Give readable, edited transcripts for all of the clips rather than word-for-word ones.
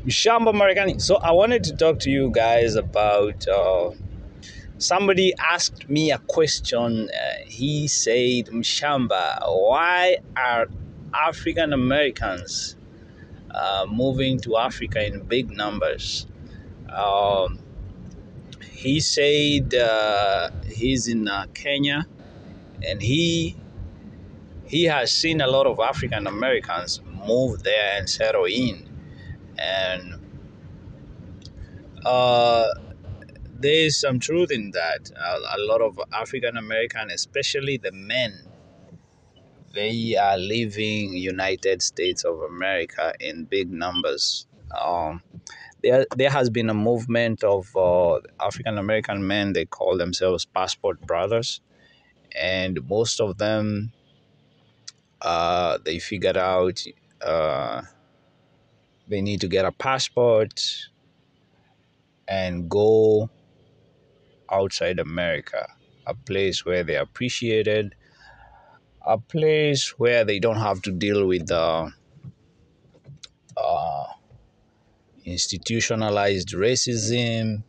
Shamba Americani. So I wanted to talk to you guys about somebody asked me a question. He said, Mshamba, why are African Americans moving to Africa in big numbers? Um, he said he's in Kenya, and he has seen a lot of African Americans move there and settle in. And uh, there is some truth in that. A lot of African American, especially the men, they are leaving United States of America in big numbers. There has been a movement of African American men. They call themselves passport brothers, and most of them they figured out uh, they need to get a passport and go outside America, a place where they're appreciated, a place where they don't have to deal with uh, institutionalized racism,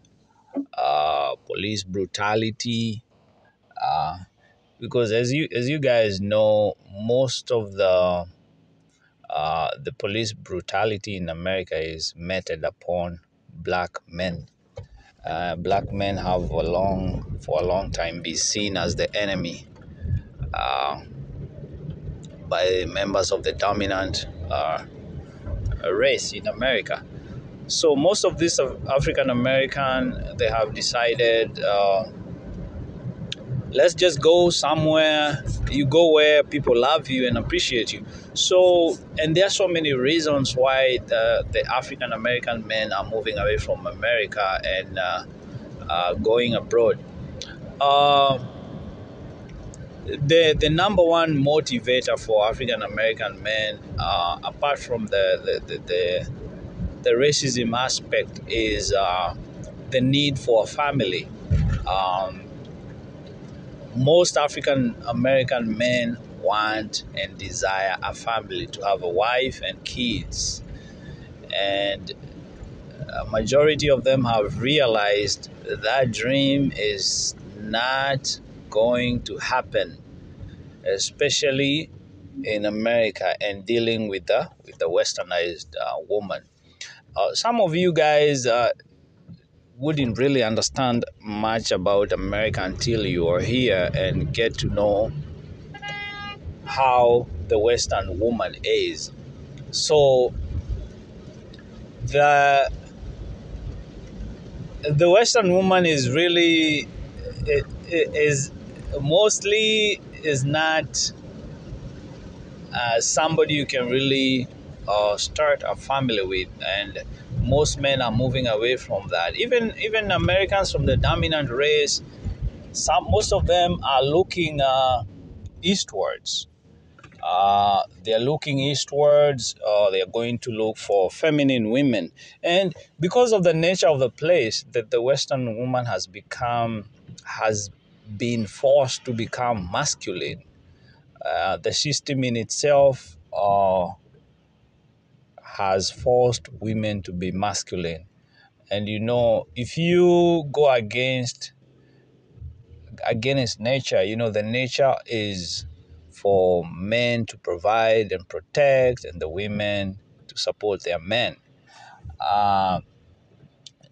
police brutality. Because as you guys know, most of the police brutality in America is meted upon black men. Black men have for a long time been seen as the enemy uh, by members of the dominant race in America. So most of these African American, they have decided, let's just go somewhere. You go where people love you and appreciate you. So, and there are so many reasons why the African American men are moving away from America and going abroad. Uh, the number one motivator for African American men, apart from the racism aspect, is the need for a family. Um, most African American men want and desire a family, to have a wife and kids. And a majority of them have realized that dream is not going to happen, especially in America and dealing with the westernized woman. Some of you guys wouldn't really understand much about America until you are here and get to know how the Western woman is. So the the Western woman is really is mostly is not somebody you can really start a family with, and most men are moving away from that. Even Americans from the dominant race, most of them are looking eastwards. They're looking eastwards. They're going to look for feminine women, and because of the nature of the place, that the Western woman has been forced to become masculine. The system in itself has forced women to be masculine, and if you go against nature, the nature is for men to provide and protect, and the women to support their men. Uh,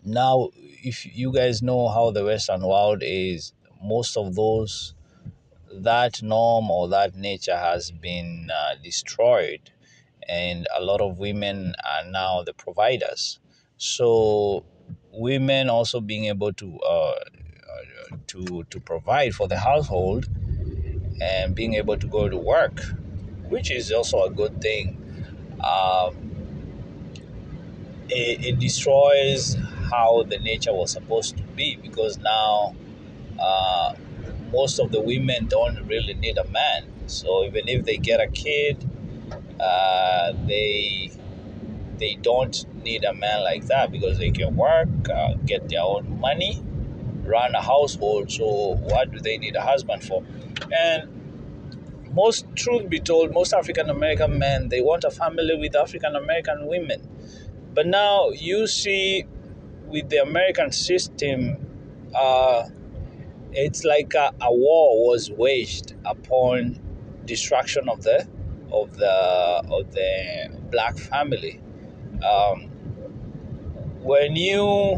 Now, if you guys know how the Western world is, most of that norm or that nature has been destroyed, and a lot of women are now the providers. So, women also being able to provide for the household and being able to go to work, which is also a good thing. Um, it destroys how the nature was supposed to be, because now uh, most of the women don't really need a man. So even if they get a kid, they don't need a man like that, because they can work, get their own money, run a household. So what do they need a husband for? And truth be told, most African American men, they want a family with African American women. But now you see with the American system, uh, it's like a war was waged upon destruction of the black family. Um, when you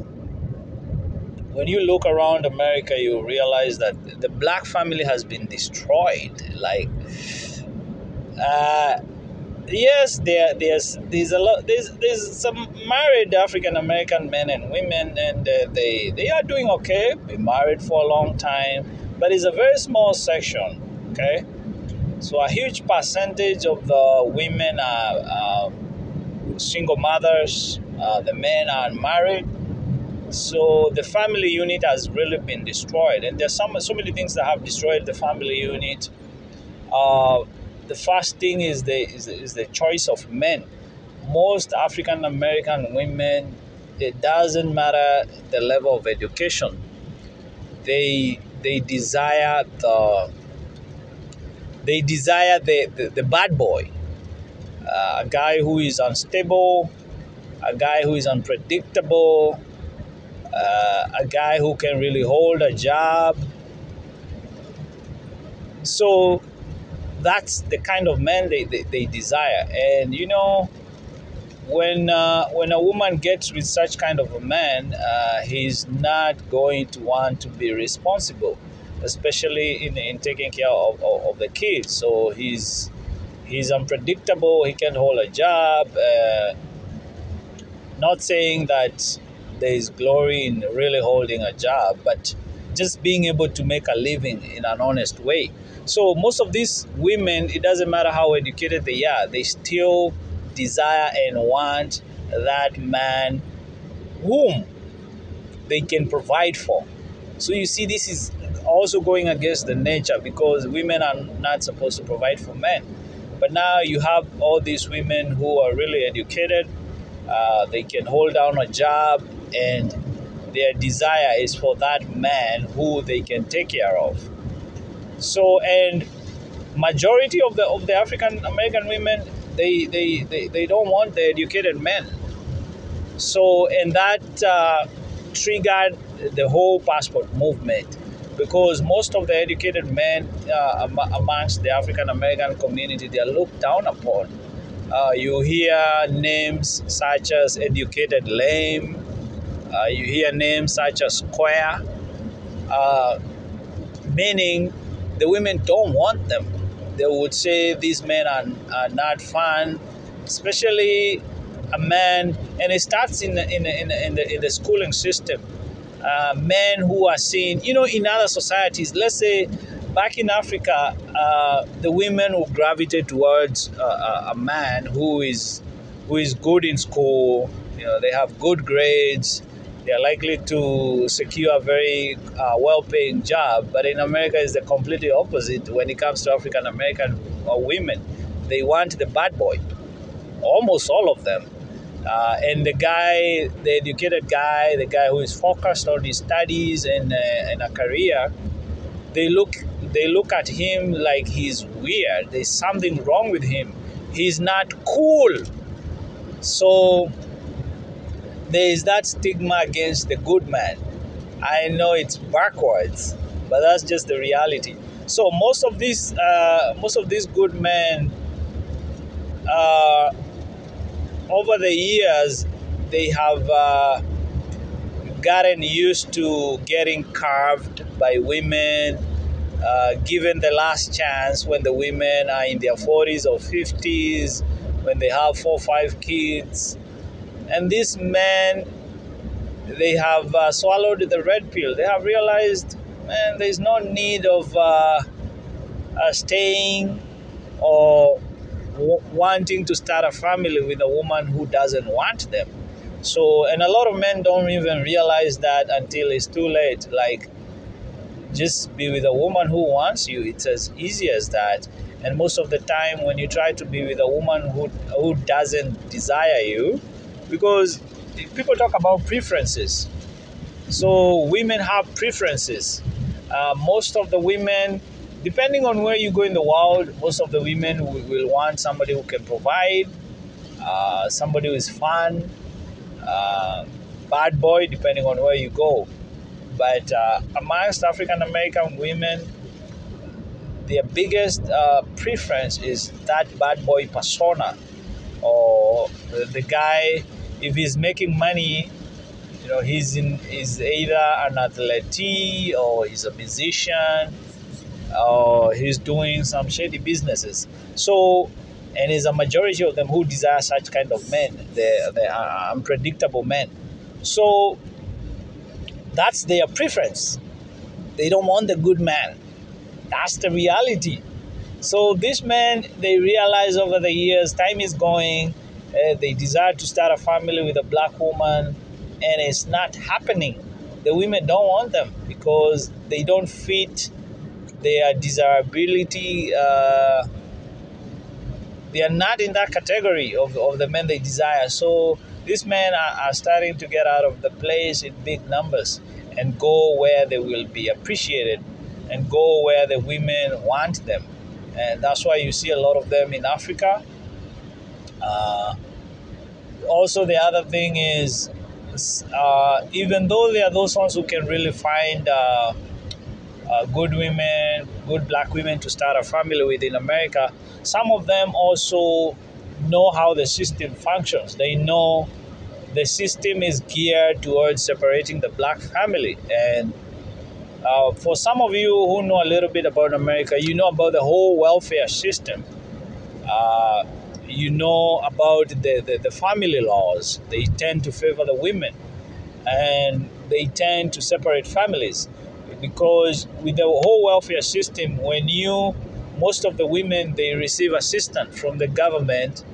when you look around America, you realize that the black family has been destroyed. Like, uh, yes, there's a lot. There's some married African American men and women, and they are doing okay. Been married for a long time, but it's a very small section. Okay, so a huge percentage of the women are single mothers. The men are unmarried. So the family unit has really been destroyed, and there's so many things that have destroyed the family unit. Uh, the first thing is the choice of men. Most African American women, it doesn't matter the level of education. They desire the bad boy, a guy who is unstable, a guy who is unpredictable, a guy who can really hold a job. So that's the kind of man they desire. And when a woman gets with such kind of a man, he's not going to want to be responsible, especially in taking care of the kids. So he's unpredictable. He can't hold a job. Not saying that there is glory in really holding a job, but just being able to make a living in an honest way. So most of these women, it doesn't matter how educated they are, they still desire and want that man whom they can provide for. So you see, this is also going against the nature, because women are not supposed to provide for men. But now you have all these women who are really educated, they can hold down a job, and their desire is for that man who they can take care of. So, and majority of the African American women, they don't want the educated men. So, and that triggered the whole passport movement, because most of the educated men amongst the African American community, they are looked down upon. You hear names such as educated lame, you hear names such as square, uh, meaning the women don't want them. They would say these men are not fun, especially a man, and it starts in the schooling system. Men who are seen, in other societies, let's say back in Africa, the women will gravitate towards a man who is good in school. They have good grades. They are likely to secure a very well-paying job. But in America, it's the completely opposite when it comes to African American women. They want the bad boy, almost all of them. And the guy, the educated guy, the guy who is focused on his studies and a career, they look they look at him like he's weird. There's something wrong with him. He's not cool. So there is that stigma against the good man. I know it's backwards, but that's just the reality. So most of these good men, uh, over the years, they have gotten used to getting carved by women, given the last chance when the women are in their 40s or 50s, when they have 4 or 5 kids. And these men, they have swallowed the red pill. They have realized, man, there's no need of staying or wanting to start a family with a woman who doesn't want them. So, and a lot of men don't even realize that until it's too late. Like, just be with a woman who wants you. It's as easy as that. And most of the time, when you try to be with a woman who doesn't desire you, because people talk about preferences. So women have preferences. Most of the women, depending on where you go in the world, most of the women will want somebody who can provide, somebody who is fun, uh, bad boy, depending on where you go. But amongst African American women, their biggest preference is that bad boy persona, or the guy. If he's making money, he's either an athlete, or he's a musician, or he's doing some shady businesses. So, and there's a majority of them who desire such kind of men. They are unpredictable men. So that's their preference. They don't want the good man. That's the reality. So these men, they realize over the years, time is going. They desire to start a family with a black woman, and it's not happening. The women don't want them because they don't fit their desirability. They are not in that category of the men they desire. So these men are starting to get out of the place in big numbers and go where they will be appreciated and go where the women want them. And that's why you see a lot of them in Africa. Uh, Also, the other thing is, even though there are those ones who can really find good women, good black women to start a family with in America, some of them also know how the system functions. They know the system is geared towards separating the black family. And for some of you who know a little bit about America, you know about the whole welfare system. Uh, you know about the family laws. They tend to favor the women, and they tend to separate families because with the whole welfare system, most of the women, they receive assistance from the government,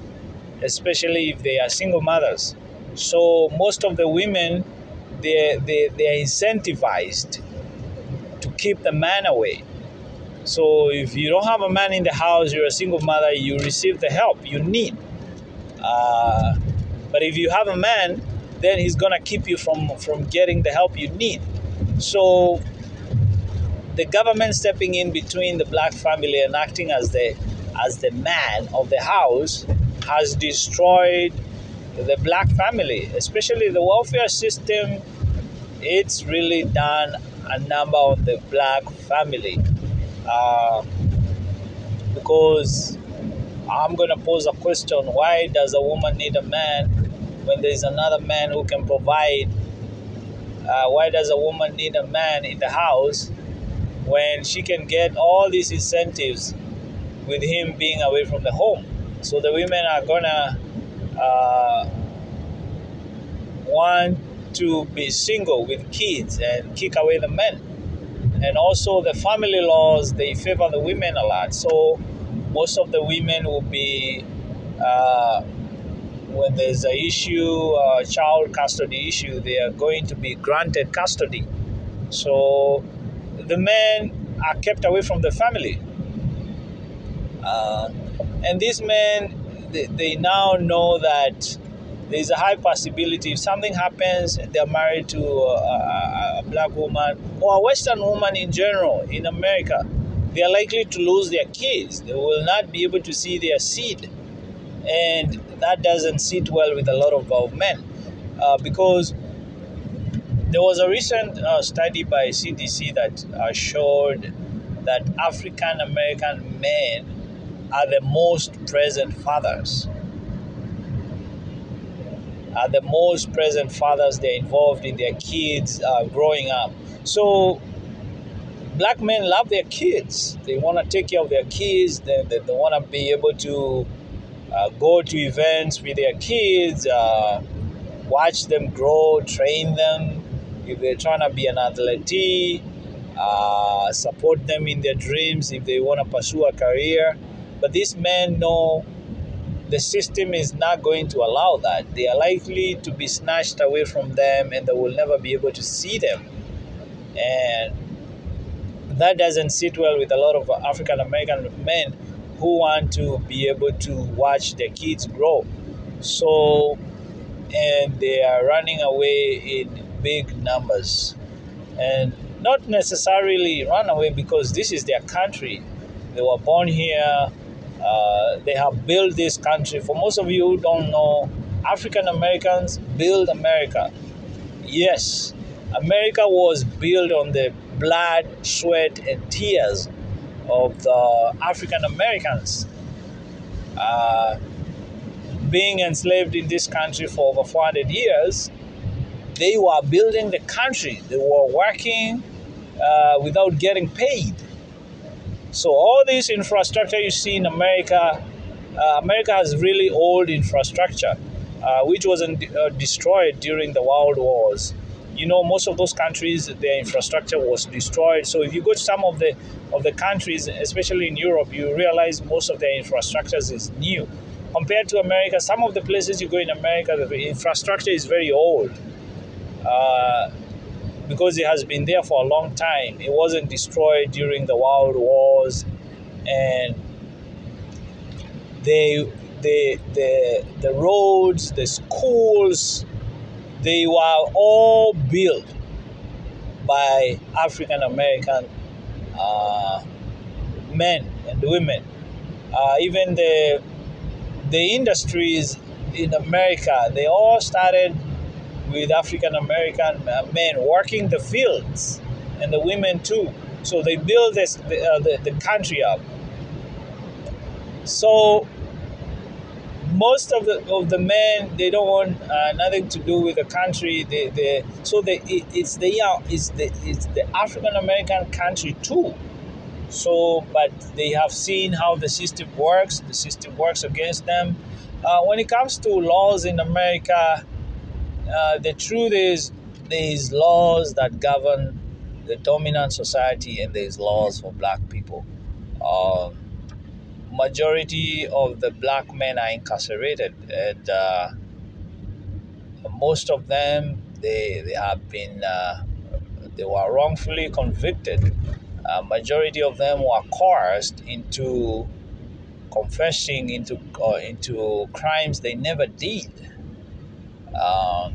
especially if they are single mothers. So most of the women, they are incentivized to keep the man away. So if you don't have a man in the house, you're a single mother, you receive the help you need. Uh, but if you have a man, then he's gonna keep you from getting the help you need. So the government stepping in between the black family and acting as the man of the house has destroyed the black family, especially the welfare system. It's really done a number on the black family, uh, because I'm going to pose a question: why does a woman need a man when there's another man who can provide? Why does a woman need a man in the house when she can get all these incentives with him being away from the home? So the women are going to want to be single with kids and kick away the men. And also the family laws, they favor the women a lot. So most of the women will be, when there's a issue, child custody issue, they are going to be granted custody. So the men are kept away from the family. Uh, and these men, they now know that there's a high possibility if something happens, they're married to a black woman or a Western woman in general in America, they are likely to lose their kids. They will not be able to see their seed. And that doesn't sit well with a lot of men, because there was a recent study by CDC that showed that African American men are the most present fathers. They're involved in their kids growing up. So black men love their kids. They want to take care of their kids. They want to be able to go to events with their kids, watch them grow, train them. If they're trying to be an athlete, support them in their dreams if they want to pursue a career. But these men know the system is not going to allow that. They are likely to be snatched away from them and they will never be able to see them. And that doesn't sit well with a lot of African American men who want to be able to watch their kids grow. So, and they are running away in big numbers. And not necessarily run away because this is their country. They were born here. They have built this country. For most of you who don't know, African Americans build America. Yes, America was built on the blood, sweat, and tears of the African Americans. Uh, Being enslaved in this country for over 400 years, they were building the country. They were working without getting paid. So all this infrastructure you see in America, America has really old infrastructure, which wasn't destroyed during the world wars. You know, most of those countries, their infrastructure was destroyed. So if you go to some of the countries, especially in Europe, you realize most of their infrastructures is new. Compared to America, some of the places you go in America, the infrastructure is very old. Uh, because it has been there for a long time. It wasn't destroyed during the world wars, and the roads, the schools, they were all built by African American uh, men and women. Even the industries in America, they all started with African American men working the fields, and the women too. So they built the country up. So most of the men, they don't want nothing to do with the country. It's the African American country too. So, but they have seen how the system works. The system works against them. When it comes to laws in America, the truth is there's laws that govern the dominant society, and there's laws for black people. Um, Majority of the black men are incarcerated, and most of them they have been they were wrongfully convicted. Majority of them were coerced into confessing into crimes they never did. Um,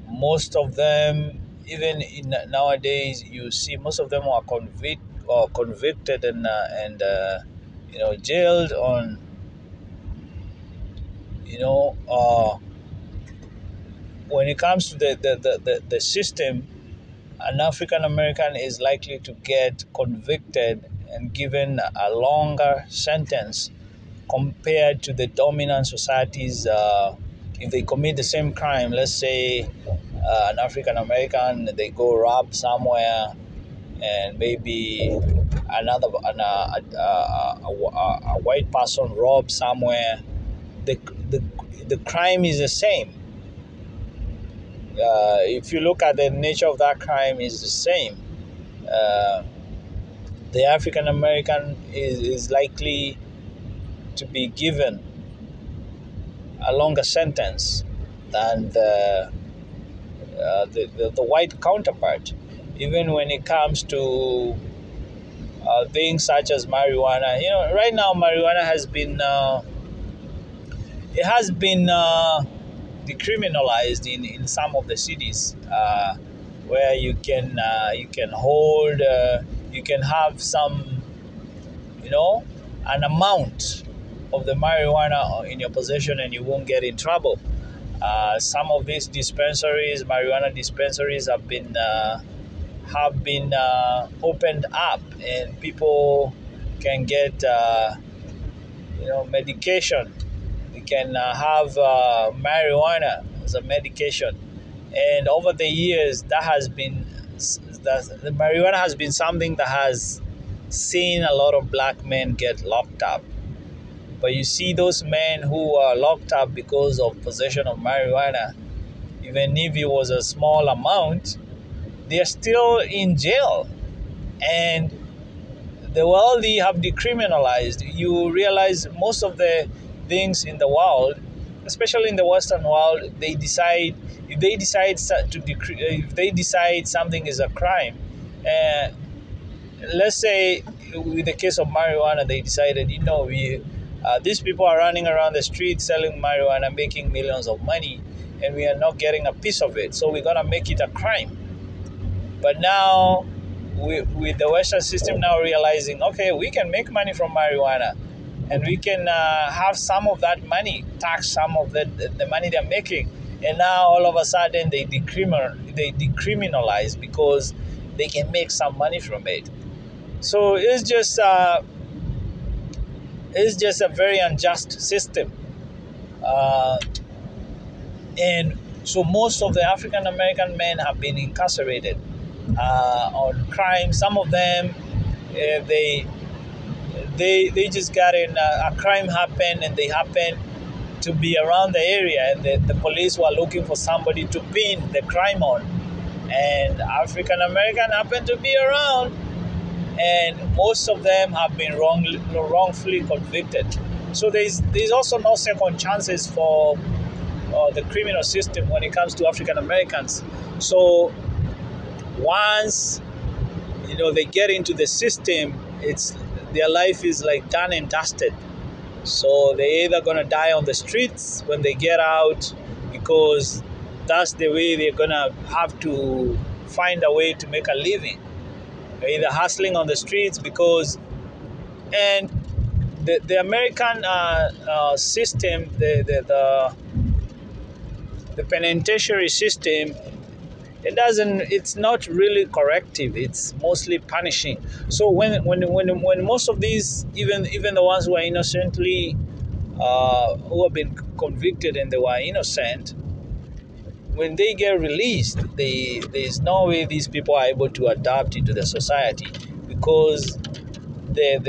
Most of them, even in nowadays, you see most of them are convicted and jailed on you know when it comes to the system. An African American is likely to get convicted and given a longer sentence compared to the dominant societies. If they commit the same crime, let's say an African American, they go rob somewhere, and maybe a white person rob somewhere. The, the the crime is the same. If you look at the nature of that crime, is the same. Uh, the African American is likely to be given a longer sentence than the white counterpart, even when it comes to things such as marijuana. You know, right now marijuana has been decriminalized in some of the cities, where you can hold you can have some, an amount of the marijuana in your possession, and you won't get in trouble. Some of these dispensaries, marijuana dispensaries, have been opened up, and people can get medication. We can have marijuana as a medication, and over the years, the marijuana has been something that has seen a lot of black men get locked up. But you see those men who are locked up because of possession of marijuana, even if it was a small amount, they are still in jail. And the world, they have decriminalized. You realize most of the things in the world, especially in the Western world, they decide if they decide if they decide something is a crime. Uh, let's say with the case of marijuana, they decided, these people are running around the street selling marijuana, making millions of money, and we are not getting a piece of it. So we're gonna make it a crime. But now, with the Western system now realizing, okay, we can make money from marijuana, and we can have some of that money, tax some of the money they're making. And now all of a sudden they decriminalize because they can make some money from it. So it's just a very unjust system. Uh, and so most of the African American men have been incarcerated on crime. Some of them, they they just got in a crime happened, and they happened to be around the area, and the police were looking for somebody to pin the crime on, and African American happened to be around, and most of them have been wrongfully convicted. So there's also no second chances for the criminal system when it comes to African Americans. So once they get into the system, it's their life is like done and dusted. So they're either gonna die on the streets when they get out, because that's the way they're gonna have to find a way to make a living. They're either hustling on the streets because, and the American system, the penitentiary system, it's not really corrective, it's mostly punishing. So when most of these, even the ones who are innocently who have been convicted and they were innocent, when they get released, there's no way these people are able to adapt into the society, because the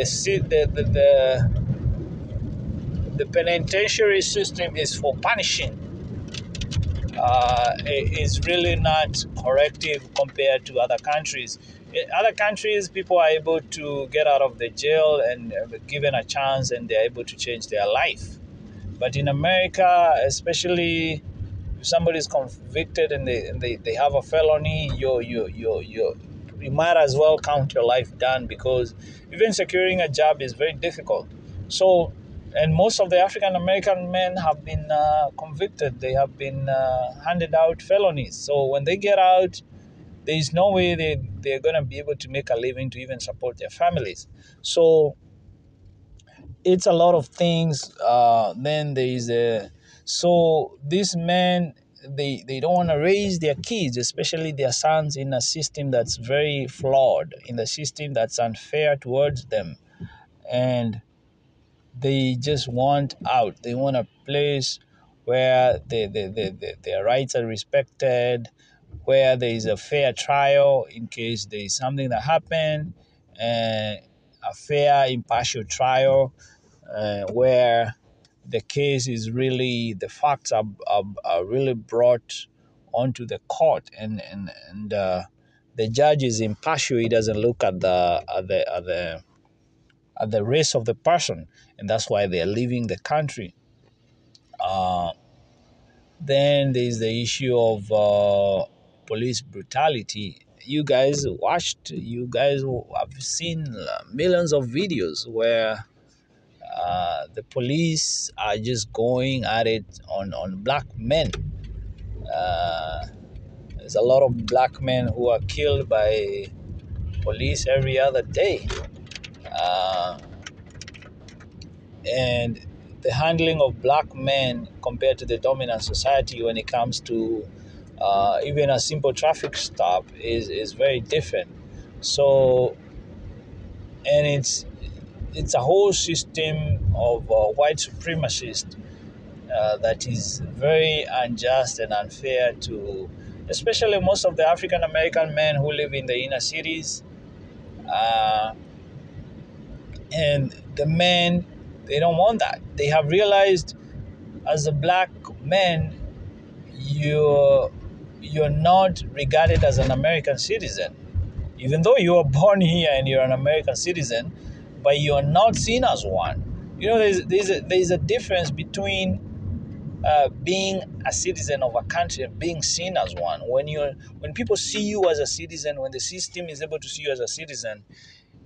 penitentiary system is for punishing. Is really not corrective compared to other countries. In other countries, people are able to get out of the jail and given a chance, and they're able to change their life. But in America, especially if somebody is convicted and they have a felony, you might as well count your life done, because even securing a job is very difficult. So, and most of the African American men have been convicted. They have been handed out felonies. So when they get out, there is no way they're going to be able to make a living to even support their families. So it's a lot of things. Then there is a so these men, they don't want to raise their kids, especially their sons, in a system that's very flawed, in the system that's unfair towards them, and they just want out. They want a place where their rights are respected, where there is a fair trial in case there is something that happened, and a fair, impartial trial, where the case is really, the facts are really brought onto the court, and the judge is impartial. He doesn't look at the race of the person, and that's why they're leaving the country. Uh, then there's the issue of police brutality. You guys have seen millions of videos where the police are just going at it on black men. Uh, there's a lot of black men who are killed by police every other day. Uh, and the handling of black men compared to the dominant society when it comes to even a simple traffic stop is very different. So, and it's a whole system of white supremacists that is very unjust and unfair to, especially most of the African American men who live in the inner cities. Uh, and the men, they don't want that. They have realized, as a black man, you're not regarded as an American citizen, even though you were born here and you're an American citizen, but you are not seen as one. There's a difference between being a citizen of a country and being seen as one. When people see you as a citizen, when the system is able to see you as a citizen,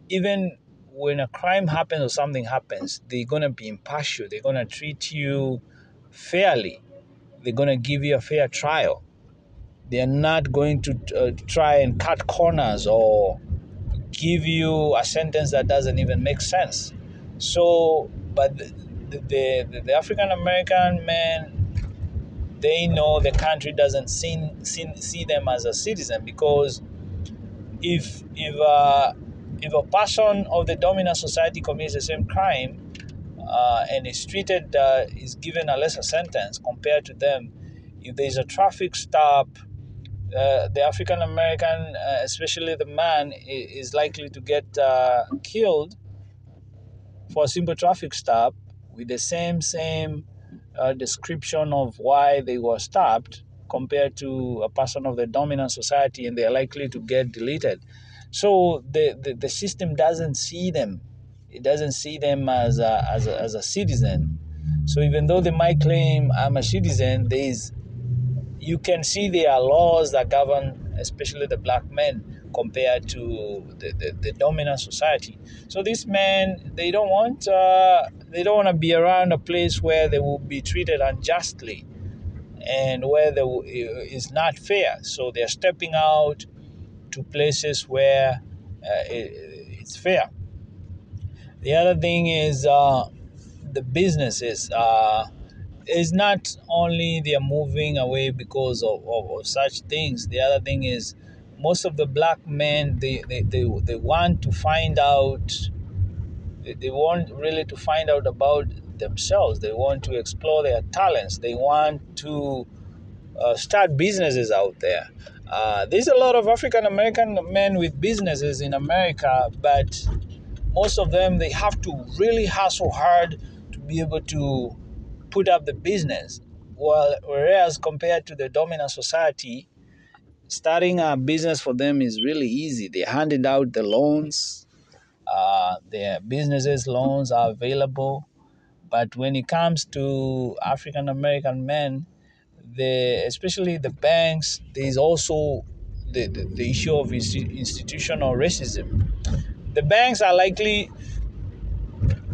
even when a crime happens or something happens, they're gonna be impartial. They're gonna treat you fairly. They're gonna give you a fair trial. They're not going to try and cut corners or give you a sentence that doesn't even make sense. So but the African American men, they know the country doesn't see them as a citizen, because if a person of the dominant society commits the same crime, and is given a lesser sentence compared to them, if there's a traffic stop, the African American, especially the man, is likely to get killed for a simple traffic stop with the same description of why they were stopped, compared to a person of the dominant society, and they are likely to get deleted. So the system doesn't see them. It doesn't see them as a citizen. So even though they might claim I'm a citizen, you can see there are laws that govern, especially the black men, compared to the dominant society. So these men, they don't want to be around a place where they will be treated unjustly, and where it's not fair. So they're stepping out to places where it's fair. The other thing is the businesses. It's not only they are moving away because of such things. The other thing is, most of the black men, they want to find out, they want really to find out about themselves. They want to explore their talents. They want to start businesses out there. There's a lot of African American men with businesses in America, but most of them, they have to really hustle hard to be able to put up the business. Whereas compared to the dominant society, starting a business for them is really easy. They handed out the loans, their businesses loans are available. But when it comes to African American men, especially the banks, there's also the issue of institutional racism. The banks are likely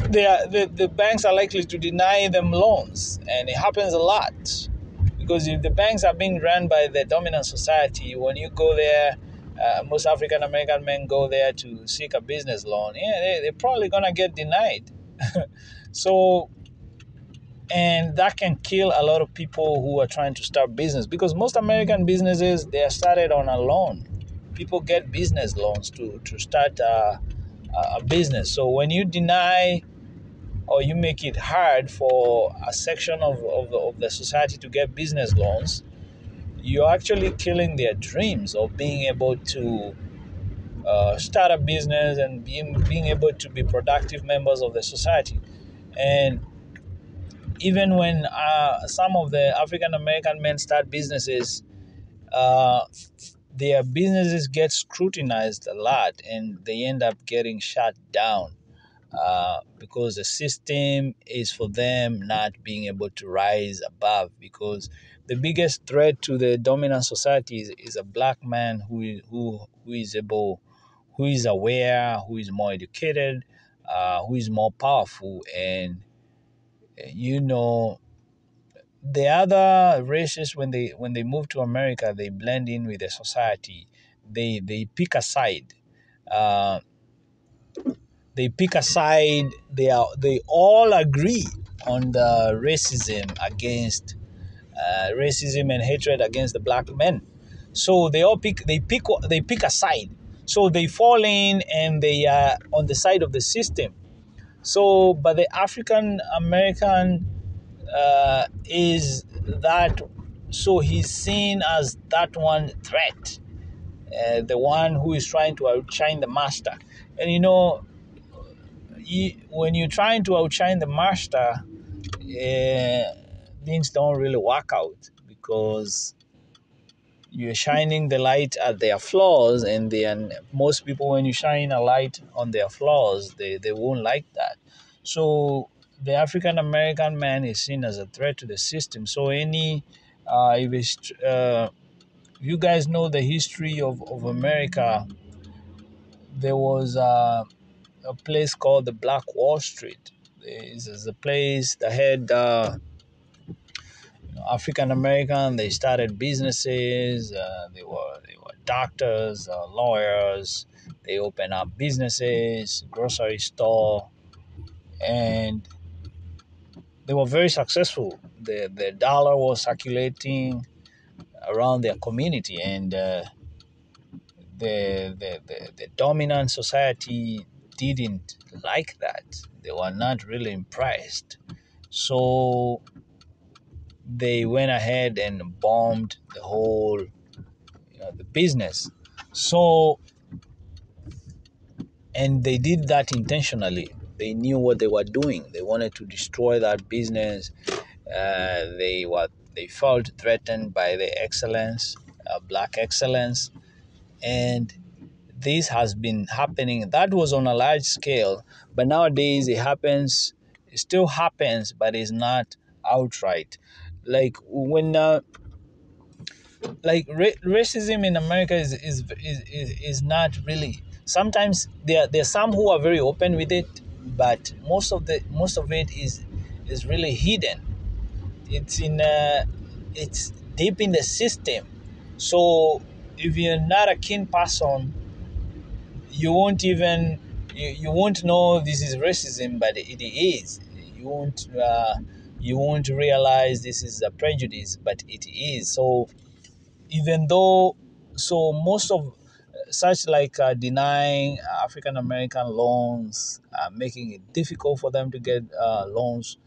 the banks are likely to deny them loans, and it happens a lot, because if the banks are being run by the dominant society, when you go there, most African American men go there to seek a business loan, yeah, they're probably gonna get denied. So, and that can kill a lot of people who are trying to start business, because most American businesses, they are started on a loan. People get business loans to start a business. So when you deny, or you make it hard for a section of the society to get business loans, you're actually killing their dreams of being able to start a business and being able to be productive members of the society. And even when some of the African American men start businesses, uh, their businesses get scrutinized a lot, and they end up getting shut down, because the system is for them not being able to rise above. Because the biggest threat to the dominant society is a black man who is able, who is aware, who is more educated, who is more powerful. And you know, the other races, when they move to America, they blend in with the society. They pick a side. Uh, they pick a side. They all agree on the racism and hatred against the black men. So they pick a side. So they fall in, and they are on the side of the system. So, but the African American is that, so he's seen as that one threat, the one who is trying to outshine the master. And when you're trying to outshine the master, things don't really work out, because you're shining the light at their flaws, and then most people, when you shine a light on their flaws, they won't like that. So the African American man is seen as a threat to the system. So if it's, you guys know the history of America, there was a place called the Black Wall Street. This is a place that had African American. They started businesses. They were doctors, lawyers. They opened up businesses, grocery store, and they were very successful. The dollar was circulating around their community, and the dominant society didn't like that. They were not really impressed. So they went ahead and bombed the whole, the business. So, and they did that intentionally. They knew what they were doing. They wanted to destroy that business. They felt threatened by the excellence, black excellence, and this has been happening. That was on a large scale, but nowadays it still happens, but it's not outright. Like when racism in America is not really. Sometimes there are some who are very open with it, but most of it is really hidden. It's in it's deep in the system. So if you're not a keen person, you won't even you won't know this is racism, but it is. You won't realize this is a prejudice, but it is. So even though, so most of such like denying African American loans, making it difficult for them to get loans,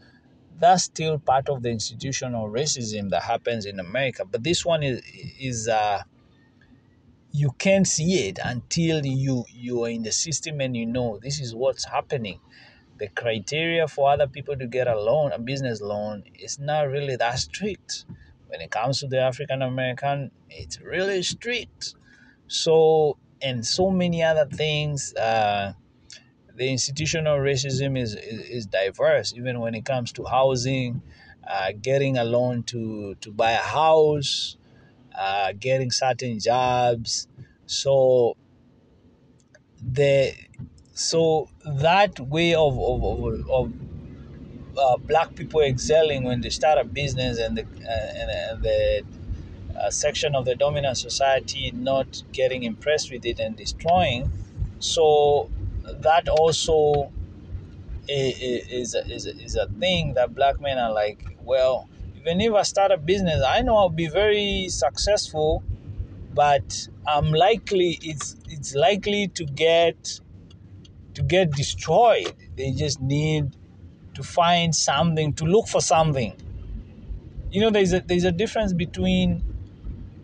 that's still part of the institutional racism that happens in America. But this one is you can't see it until you are in the system and you know this is what's happening. The criteria for other people to get a loan, a business loan, is not really that strict. When it comes to the African American, it's really strict. So, and so many other things. The institutional racism is diverse, even when it comes to housing, getting a loan to buy a house, getting certain jobs. So the so that way of black people excelling when they start a business, and the section of the dominant society not getting impressed with it and destroying. So that also is a thing that black men are like, well, even if I start a business, I know I'll be very successful, but it's likely to get destroyed. They just need to find something, to look for something. There's a difference between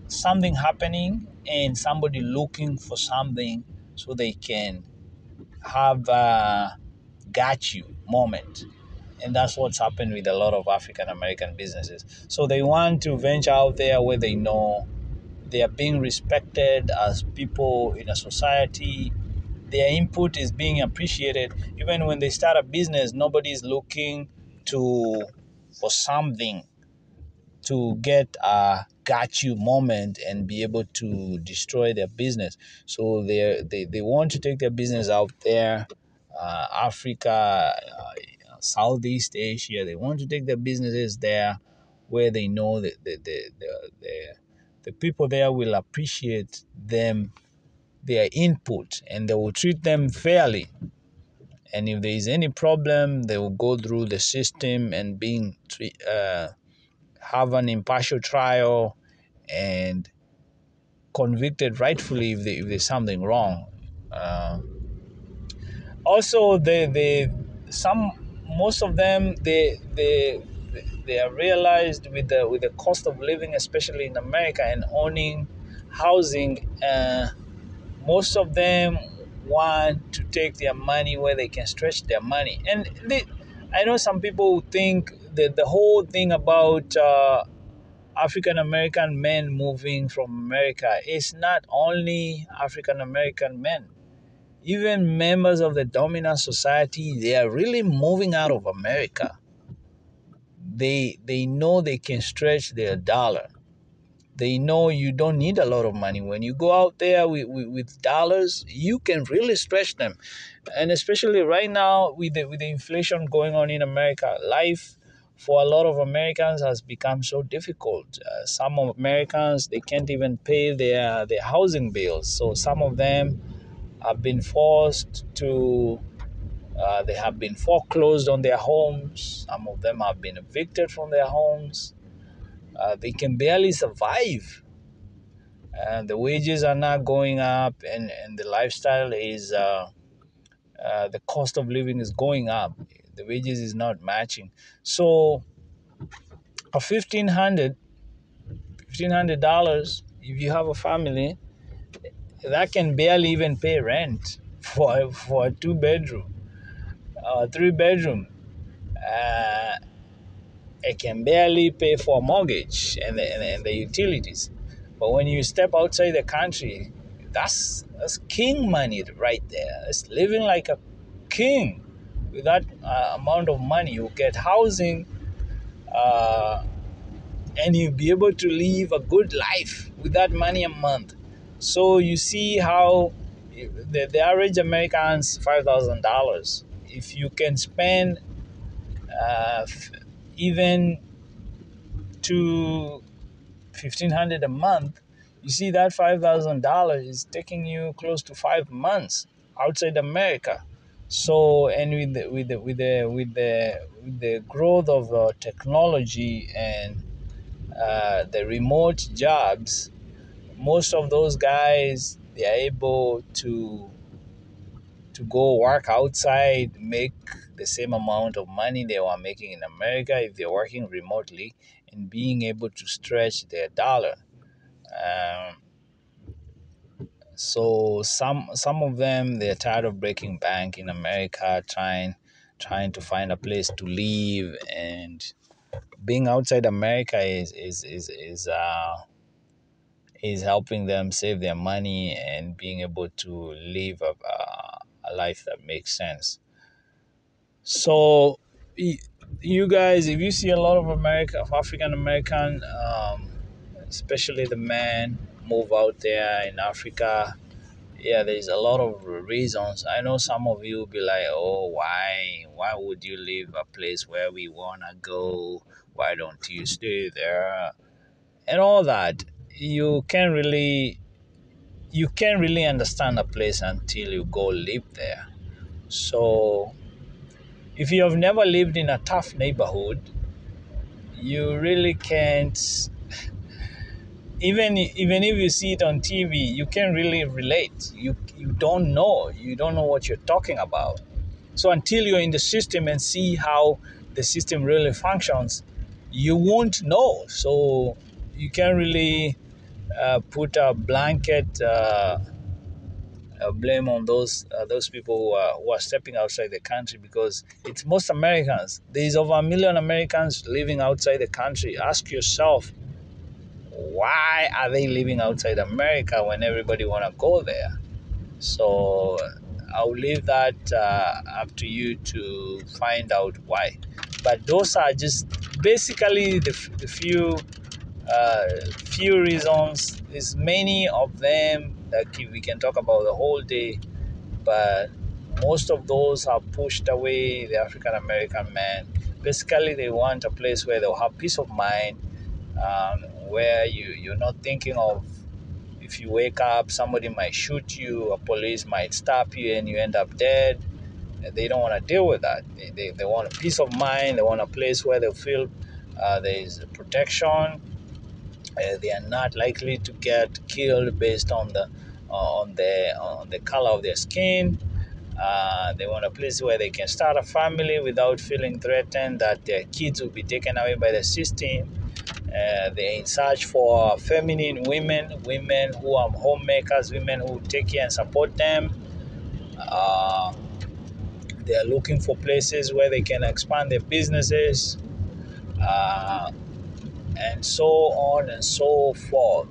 something happening and somebody looking for something so they can have a got you moment. And that's what's happened with a lot of African American businesses. So they want to venture out there where they know they are being respected as people in a society. Their input is being appreciated. Even when they start a business, nobody is looking to for something to get a got you moment and be able to destroy their business. So they want to take their business out there, Africa, Southeast Asia. They want to take their businesses there where they know that the people there will appreciate them, their input, and they will treat them fairly. And if there is any problem, they will go through the system and have an impartial trial and convicted rightfully if there's something wrong. Uh, Also, some most of them they are realized with the cost of living, especially in America, and owning housing. Most of them want to take their money where they can stretch their money, and I know some people who think that the whole thing about African American men moving from America is not only African American men. Even members of the dominant society, they are really moving out of America. They know they can stretch their dollar. They know you don't need a lot of money. When you go out there with dollars, you can really stretch them. And especially right now with the inflation going on in America, life for a lot of Americans has become so difficult. Some of Americans, they can't even pay their housing bills. So some of them have been forced to They have been foreclosed on their homes. Some of them have been evicted from their homes. They can barely survive. And the wages are not going up, and the lifestyle is the cost of living is going up. The wages is not matching. So a $1,500, if you have a family, that can barely even pay rent for a 2 bedroom, 3 bedroom. Uh, it can barely pay for a mortgage and the utilities. But when you step outside the country, that's king money right there. It's living like a king. With that amount of money, you get housing, uh, and you'll be able to live a good life with that money a month. So you see how the average American's $5,000. If you can spend even to 1,500 a month, you see that $5,000 is taking you close to 5 months outside America. So, and with the growth of technology and the remote jobs, most of those guys, they are able to go work outside, make the same amount of money they were making in America if they're working remotely, and being able to stretch their dollar. Um, so some of them, they're tired of breaking bank in America, trying to find a place to live, and being outside America is helping them save their money and being able to live a life that makes sense. So, you guys, if you see a lot of African American, especially the men, move out there in Africa, yeah, there's a lot of reasons. I know some of you will be like, "Oh, why? Why would you leave a place where we wanna go? Why don't you stay there?" And all that. You can't really understand a place until you go live there. So if you have never lived in a tough neighborhood, you really can't. Even if you see it on TV, you can't really relate. You don't know what you're talking about. So until you're in the system and see how the system really functions, you won't know. So you can't really put a blanket blame on those people who are stepping outside the country, because it's most Americans. There's over 1 million Americans living outside the country. Ask yourself, why are they living outside America when everybody want to go there? So I'll leave that up to you to find out why. But those are just basically the uh, few reasons. There's many of them that we can talk about the whole day, but most of those have pushed away the African American man. Basically, they want a place where they'll have peace of mind, where you're not thinking of, if you wake up, somebody might shoot you, a police might stop you, and you end up dead. They don't want to deal with that. They want a peace of mind. They want a place where they feel there is protection. They are not likely to get killed based on the color of their skin. They want a place where they can start a family without feeling threatened that their kids will be taken away by the system. They're in search for feminine women who are homemakers, women who take care and support them. Uh, they are looking for places where they can expand their businesses, uh, and so on and so forth.